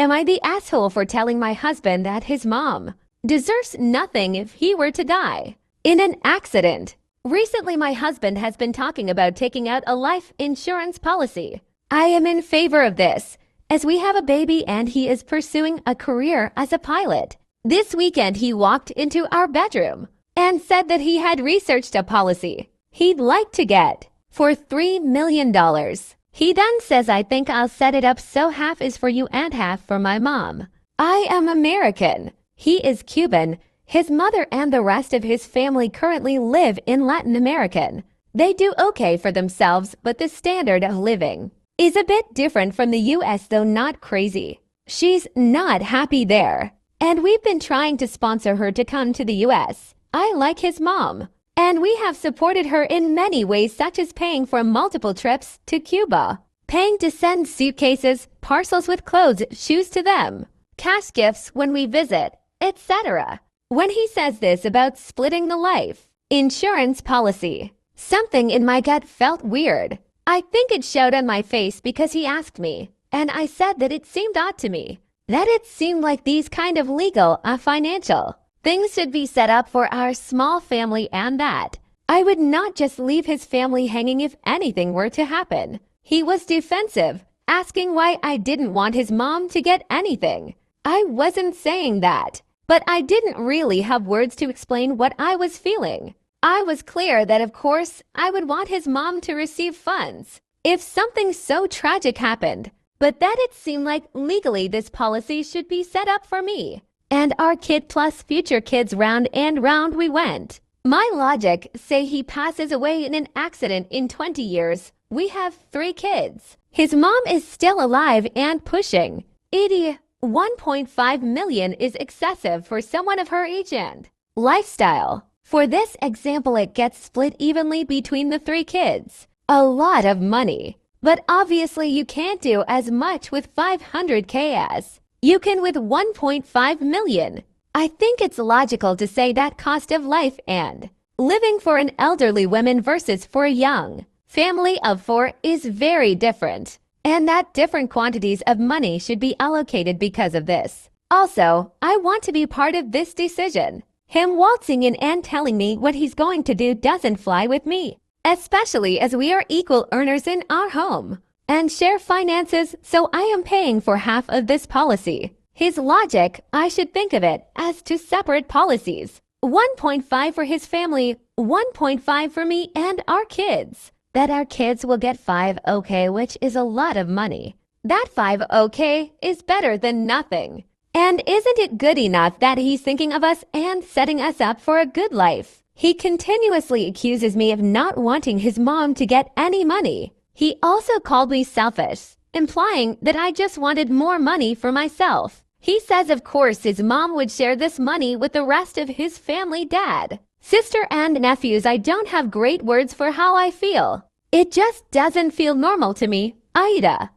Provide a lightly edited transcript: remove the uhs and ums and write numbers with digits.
Am I the asshole for telling my husband that his mom deserves nothing if he were to die in an accident? Recently, my husband has been talking about taking out a life insurance policy. I am in favor of this, as we have a baby and he is pursuing a career as a pilot. This weekend, he walked into our bedroom and said that he had researched a policy he'd like to get for $3 million. He then says, I think I'll set it up so half is for you and half for my mom. I am American. He is Cuban. His mother and the rest of his family currently live in Latin America. They do okay for themselves, but the standard of living is a bit different from the US, though not crazy. She's not happy there, and we've been trying to sponsor her to come to the US. I like his mom, and we have supported her in many ways, such as paying for multiple trips to Cuba, paying to send suitcases, parcels with clothes, shoes to them, cash gifts when we visit, etc. When he says this about splitting the life insurance policy, something in my gut felt weird. I think it showed on my face because he asked me, and I said that it seemed odd to me, that it seemed like these kind of legal or financial things should be set up for our small family, and that I would not just leave his family hanging if anything were to happen. He was defensive, asking why I didn't want his mom to get anything. I wasn't saying that, but I didn't really have words to explain what I was feeling. I was clear that, of course, I would want his mom to receive funds if something so tragic happened, but that it seemed like legally this policy should be set up for me and our kid plus future kids. Round and round we went. My logic say he passes away in an accident in 20 years. We have 3 kids. His mom is still alive and pushing 80. 1.5 million is excessive for someone of her age and lifestyle. For this example, it gets split evenly between the 3 kids. A lot of money. But obviously you can't do as much with 500K as you can with 1.5 million. I think it's logical to say that cost of life and living for an elderly woman versus for a young family of 4 is very different, and that different quantities of money should be allocated because of this. Also, I want to be part of this decision. Him waltzing in and telling me what he's going to do doesn't fly with me, especially as we are equal earners in our home and share finances, so I am paying for half of this policy. His logic, I should think of it as 2 separate policies. 1.5 for his family, 1.5 for me and our kids. That our kids will get 5OK, which is a lot of money. That 5OK is better than nothing. And isn't it good enough that he's thinking of us and setting us up for a good life? He continuously accuses me of not wanting his mom to get any money. He also called me selfish, implying that I just wanted more money for myself. He says of course his mom would share this money with the rest of his family, dad, sister and nephews. I don't have great words for how I feel. It just doesn't feel normal to me. Aitah.